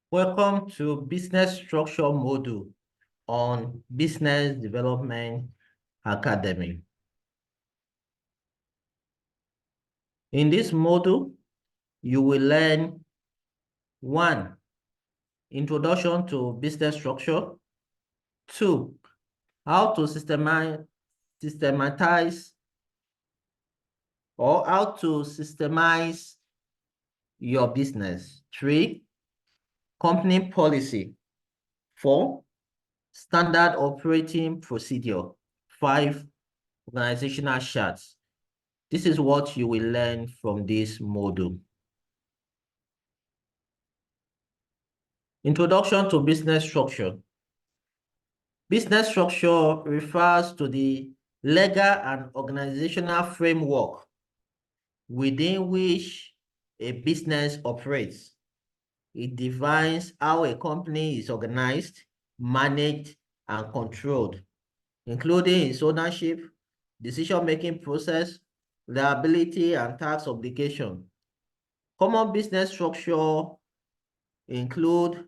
Welcome to Business Structure Module on Business Development Academy. In this module, you will learn 1. Introduction to business structure. 2. How to systematize or how to systemize your business. 3. Company policy. 4. Standard operating procedure. 5. Organizational charts. This is what you will learn from this module. Introduction to business structure. Business structure refers to the legal and organizational framework within which a business operates. It defines how a company is organized, managed, and controlled, including its ownership, decision-making process, liability, and tax obligation. Common business structure include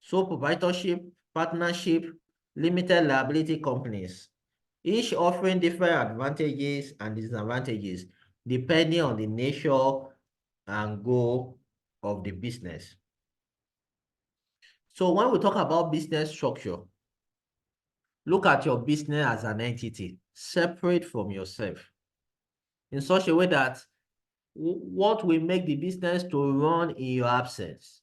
sole proprietorship, partnership, limited liability companies, each offering different advantages and disadvantages depending on the nature and goal of the business. So when we talk about business structure, look at your business as an entity separate from yourself in such a way that what will make the business to run in your absence,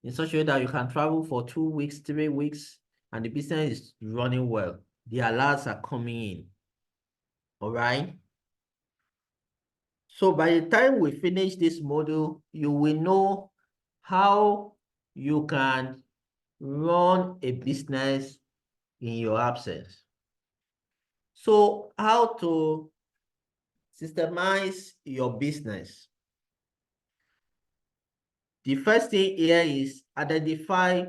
in such a way that you can travel for 2 weeks, 3 weeks, and the business is running well. The alerts are coming in. All right. So by the time we finish this module, you will know how you can run a business in your absence. So how to systemize your business. The first thing here is identify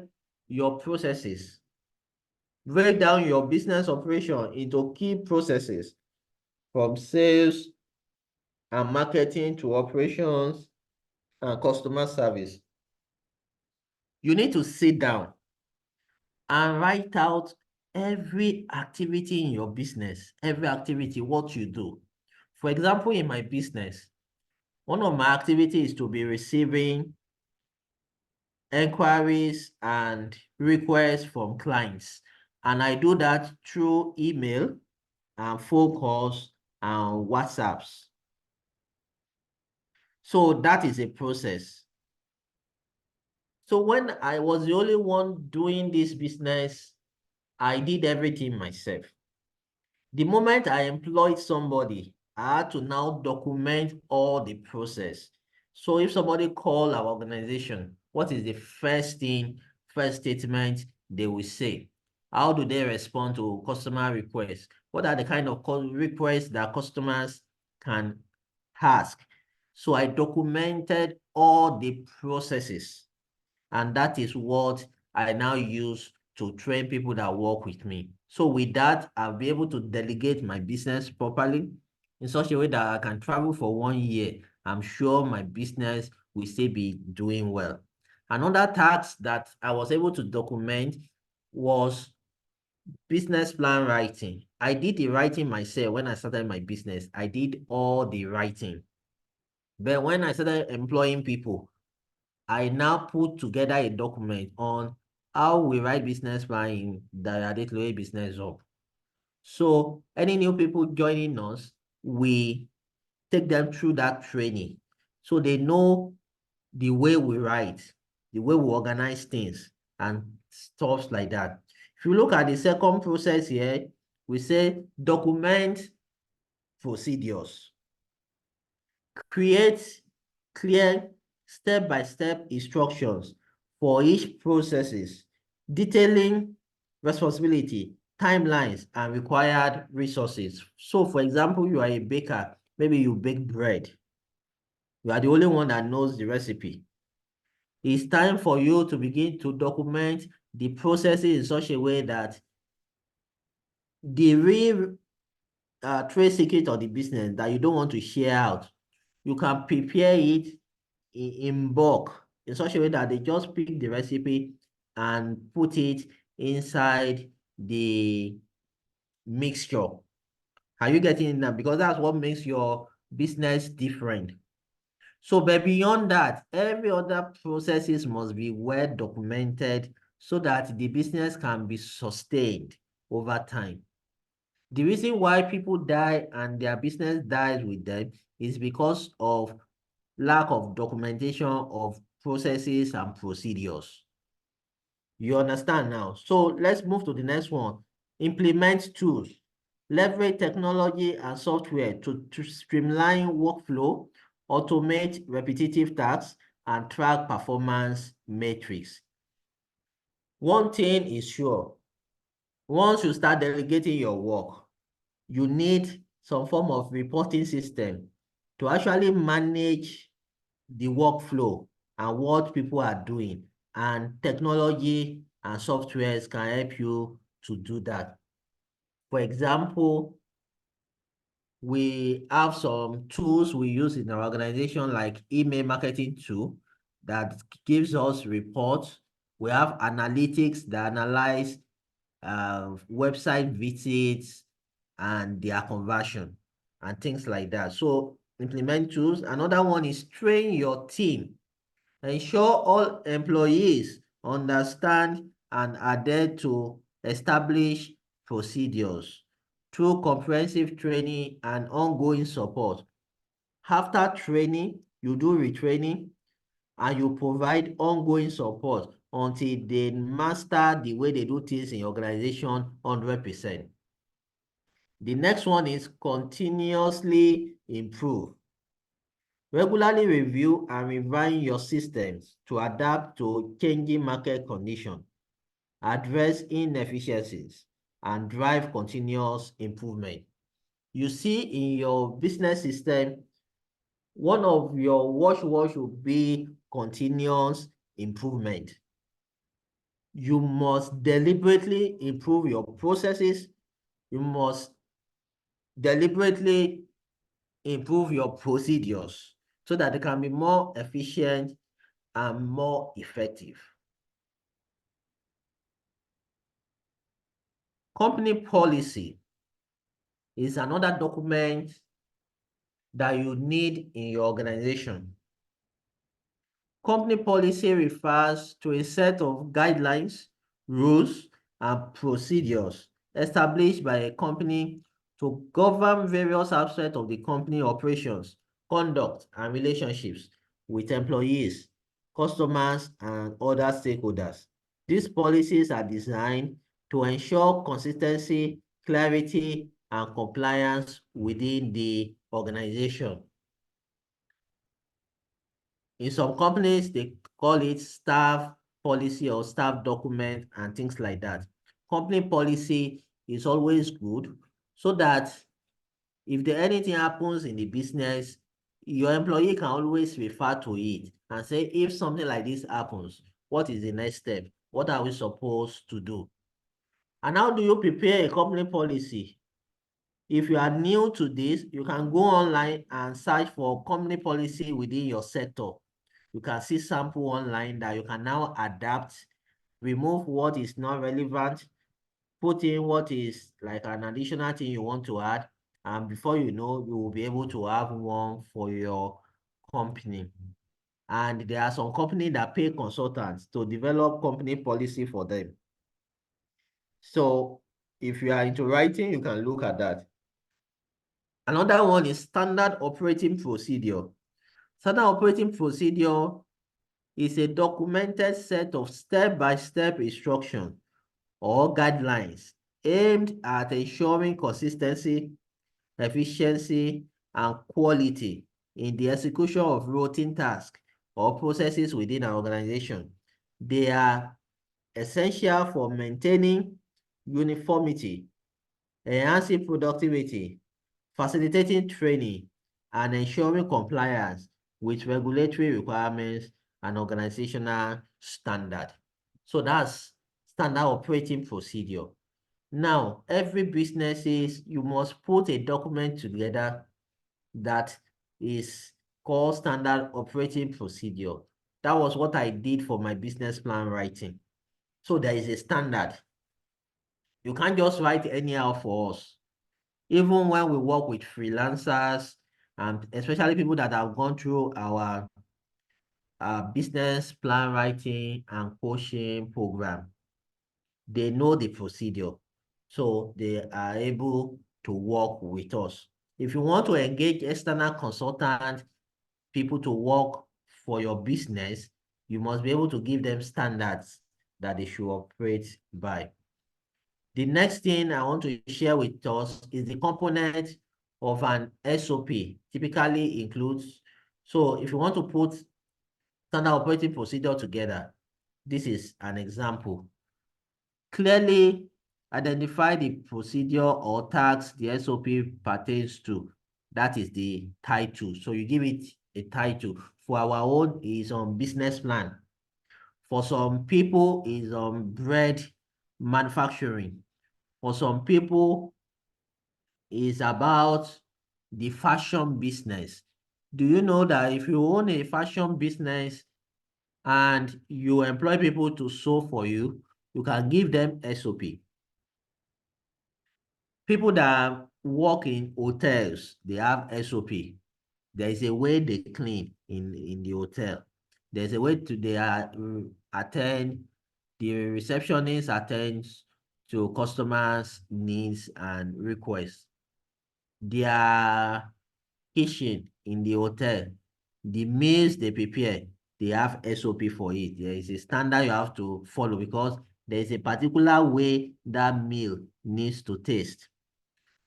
your processes. Break down your business operation into key processes from sales and marketing to operations and customer service. You need to sit down and write out every activity in your business, every activity, what you do. For example, in my business, one of my activities is to be receiving inquiries and requests from clients. And I do that through email and phone calls and WhatsApps. So that is a process. So when I was the only one doing this business, I did everything myself. The moment I employed somebody, I had to now document all the process. So if somebody call our organization, what is the first statement they will say? How do they respond to customer requests? What are the kind of requests that customers can ask? So I documented all the processes, and that is what I now use to train people that work with me. So with that, I'll be able to delegate my business properly in such a way that I can travel for 1 year. I'm sure my business will still be doing well. Another task that I was able to document was business plan writing. I did the writing myself when I started my business. I did all the writing. But when I started employing people, I now put together a document on how we write business plan in Diadetloe Business Hub. So any new people joining us, we take them through that training so they know the way we write, the way we organize things and stuff like that. If you look at the second process here, we say document procedures. Create clear step-by-step instructions for each processes, detailing responsibility, timelines, and required resources. So for example, you are a baker, maybe you bake bread. You are the only one that knows the recipe. It's time for you to begin to document the processes in such a way that the real trade secret of the business that you don't want to share out, you can prepare it in bulk in such a way that they just pick the recipe and put it inside the mixture. Are you getting it now? Because that's what makes your business different. So, but beyond that, every other processes must be well documented so that the business can be sustained over time. The reason why people die and their business dies with them is because of lack of documentation of processes and procedures. You understand now? So let's move to the next one. Implement tools. Leverage technology and software to streamline workflow, automate repetitive tasks, and track performance metrics. One thing is sure, once you start delegating your work, you need some form of reporting system to actually manage the workflow and what people are doing. And technology and softwares can help you to do that. For example, we have some tools we use in our organization like email marketing tool that gives us reports. We have analytics that analyze website visits and their conversion and things like that. So implement tools. Another one is train your team. Ensure all employees understand and adhere to established procedures through comprehensive training and ongoing support. After training, you do retraining and you provide ongoing support until they master the way they do things in your organization 100%. The next one is continuously improve. Regularly review and refine your systems to adapt to changing market conditions, address inefficiencies, and drive continuous improvement. You see, in your business system, one of your watchwords should be continuous improvement. You must deliberately improve your processes. You must deliberately improve your procedures so that they can be more efficient and more effective. Company policy is another document that you need in your organization. Company policy refers to a set of guidelines, rules, and procedures established by a company to govern various aspects of the company operations, conduct, and relationships with employees, customers, and other stakeholders. These policies are designed to ensure consistency, clarity, and compliance within the organization. In some companies, they call it staff policy or staff document and things like that. Company policy is always good so that if anything happens in the business, your employee can always refer to it and say, if something like this happens, what is the next step? What are we supposed to do? And how do you prepare a company policy? If you are new to this, you can go online and search for company policy within your sector. You can see sample online that you can now adapt, remove what is not relevant, put in what is like an additional thing you want to add, and before you know, you will be able to have one for your company. And there are some companies that pay consultants to develop company policy for them. So if you are into writing, you can look at that. Another one is standard operating procedure. Standard operating procedure is a documented set of step-by-step instructions or guidelines aimed at ensuring consistency, efficiency, and quality in the execution of routine tasks or processes within an organization. They are essential for maintaining uniformity, enhancing productivity, facilitating training, and ensuring compliance with regulatory requirements and organizational standard. So that's standard operating procedure. Now, every business is, you must put a document together that is called standard operating procedure. That was what I did for my business plan writing. So there is a standard. You can't just write anyhow for us. Even when we work with freelancers, and especially people that have gone through our business plan writing and coaching program, they know the procedure. So they are able to work with us. If you want to engage external consultant, people to work for your business, you must be able to give them standards that they should operate by. The next thing I want to share with us is the component of an SOP. Typically includes, so if you want to put standard operating procedure together, this is an example. Clearly identify the procedure or task the SOP pertains to. That is the title. So you give it a title. For our own is on business plan. For some people is on bread manufacturing. For some people is about the fashion business. Do you know that if you own a fashion business and you employ people to sew for you, you can give them SOP. People that work in hotels, they have SOP. There is a way they clean in the hotel. There's a way they attend, the receptionist attends to customers' needs and requests. Their kitchen in the hotel, the meals they prepare, they have SOP for it. There is a standard you have to follow because there is a particular way that meal needs to taste.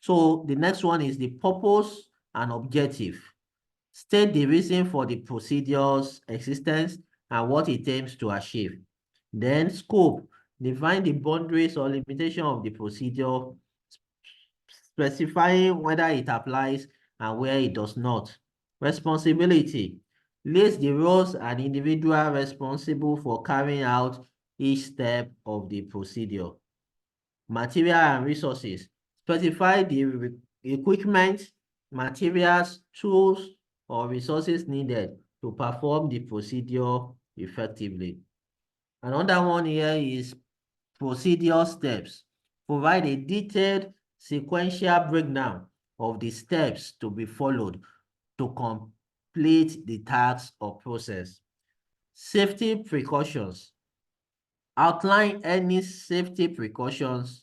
So the next one is the purpose and objective. State the reason for the procedure's existence and what it aims to achieve. Then scope. Define the boundaries or limitation of the procedure, specifying whether it applies and where it does not. Responsibility. List the roles and individual responsible for carrying out each step of the procedure. Material and resources. Specify the equipment, materials, tools, or resources needed to perform the procedure effectively. Another one here is procedure steps. Provide a detailed sequential breakdown of the steps to be followed to complete the task or process. Safety precautions. Outline any safety precautions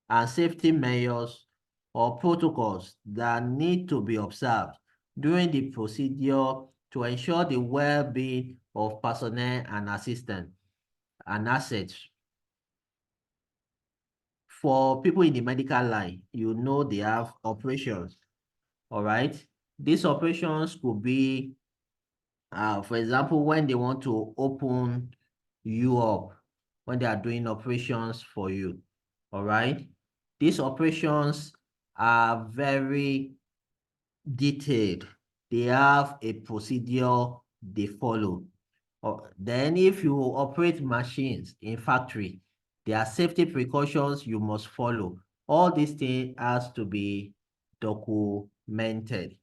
and safety measures or protocols that need to be observed during the procedure to ensure the well-being of personnel and assistants and assets. For people in the medical line, you know they have operations, all right? These operations could be, for example, when they want to open you up, when they are doing operations for you, all right? These operations are very detailed. They have a procedure they follow. Then if you operate machines in factory, there are safety precautions you must follow. All these things has to be documented.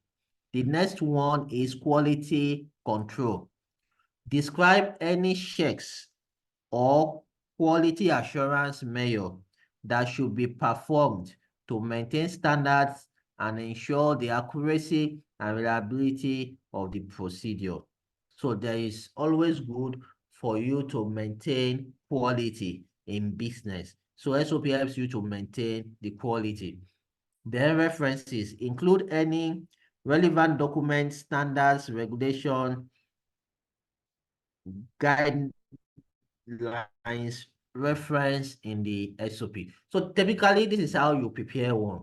The next one is quality control. Describe any checks or quality assurance measure that should be performed to maintain standards and ensure the accuracy and reliability of the procedure. So there is always good for you to maintain quality in business. So SOP helps you to maintain the quality. Then references include any relevant documents, standards, regulation, guidelines reference in the SOP. So typically, this is how you prepare one.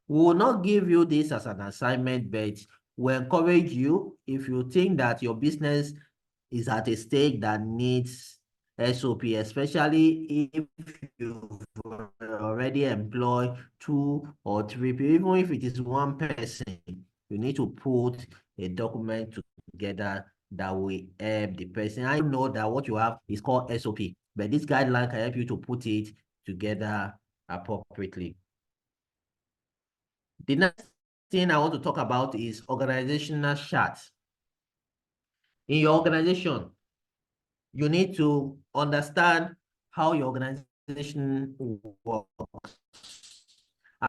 We will not give you this as an assignment, but we encourage you if you think that your business is at a stage that needs SOP, especially if you've already employed 2 or 3 people, even if it is one person, you need to put a document together that will help the person. I know that what you have is called SOP, but this guideline can help you to put it together appropriately. The next thing I want to talk about is organizational charts. In your organization, you need to understand how your organization works.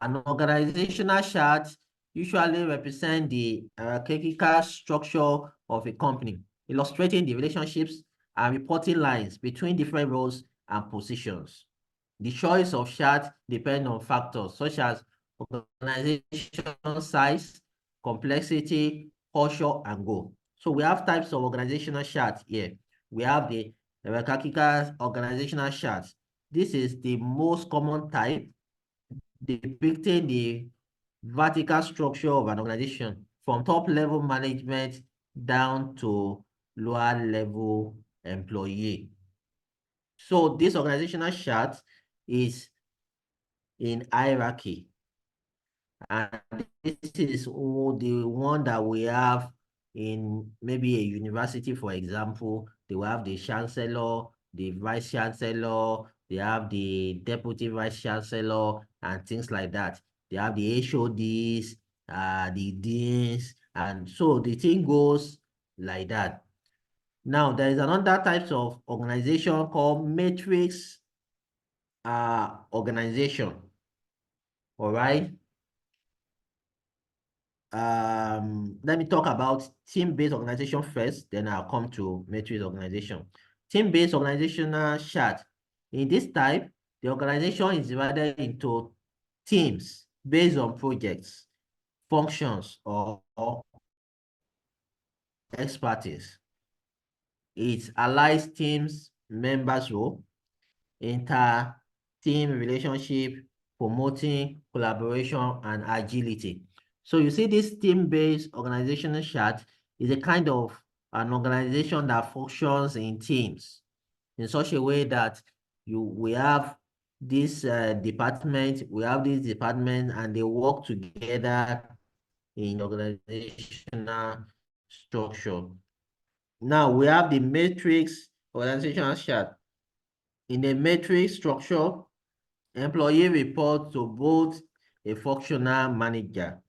An organizational chart usually represents the hierarchical structure of a company, illustrating the relationships and reporting lines between different roles and positions. The choice of chart depends on factors such as organization size, complexity, culture, and goal. So we have types of organizational charts here. We have the hierarchical organizational charts. This is the most common type, depicting the vertical structure of an organization from top level management down to lower level employee. So this organizational chart is in hierarchy. And this is the one that we have in maybe a university, for example. They will have the chancellor, the vice chancellor, they have the deputy vice chancellor, and things like that. They have the HODs, the deans, and so the thing goes like that. Now, there is another types of organization called matrix organization. All right. Let me talk about team-based organization first, then I'll come to matrix organization. Team-based organizational chart. In this type, the organization is divided into teams based on projects, functions, or expertise. It aligns teams members' role, inter-team relationship, promoting collaboration and agility. So you see this team-based organizational chart is a kind of an organization that functions in teams in such a way that we have this department, and they work together in organizational structure. Now we have the matrix organizational chart. In a matrix structure, employee reports to both a functional manager,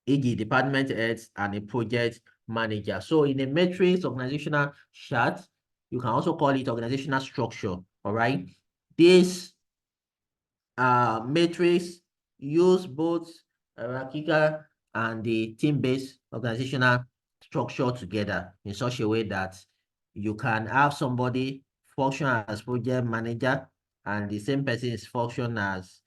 e.g. department heads, and a project manager. So in a matrix organizational chart, you can also call it organizational structure, all right? This matrix use both hierarchical and the team-based organizational structure together in such a way that you can have somebody function as project manager and the same person is function as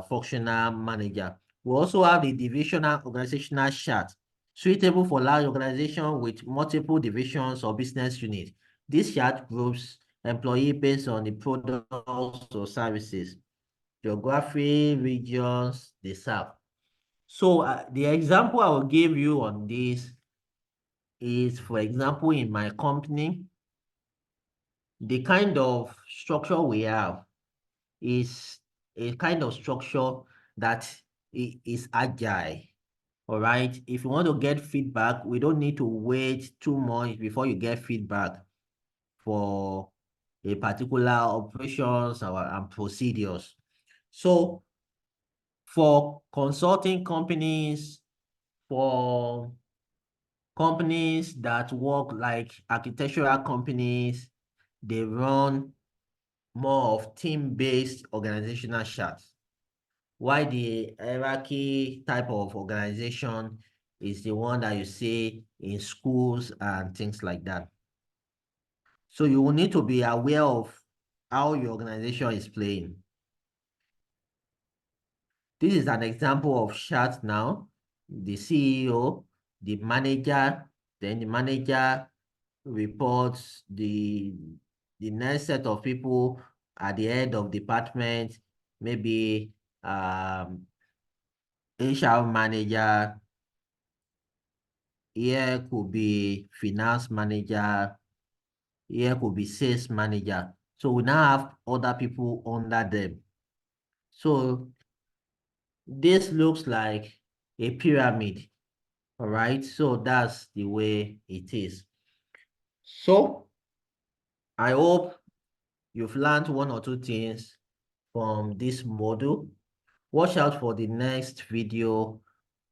functional manager. We also have the divisional organizational chart, suitable for large organization with multiple divisions or business units. This chart groups employee based on the products or services, geography, regions they serve. So the example I will give you on this is, for example, in my company, the kind of structure we have is a kind of structure that is agile. All right. If you want to get feedback, we don't need to wait too much before you get feedback for a particular operations and procedures. So for consulting companies, for companies that work like architectural companies, they run more of team-based organizational charts. Why the hierarchy type of organization is the one that you see in schools and things like that. So you will need to be aware of how your organization is playing. This is an example of chart now. The CEO, the manager, then the manager reports the next set of people at the head of department, maybe HR manager, here could be finance manager, here could be sales manager. So we now have other people under them. So this looks like a pyramid, all right? So that's the way it is. So I hope you've learned one or two things from this module. Watch out for the next video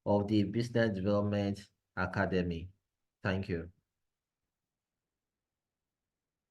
of the Business Development Academy. Thank you.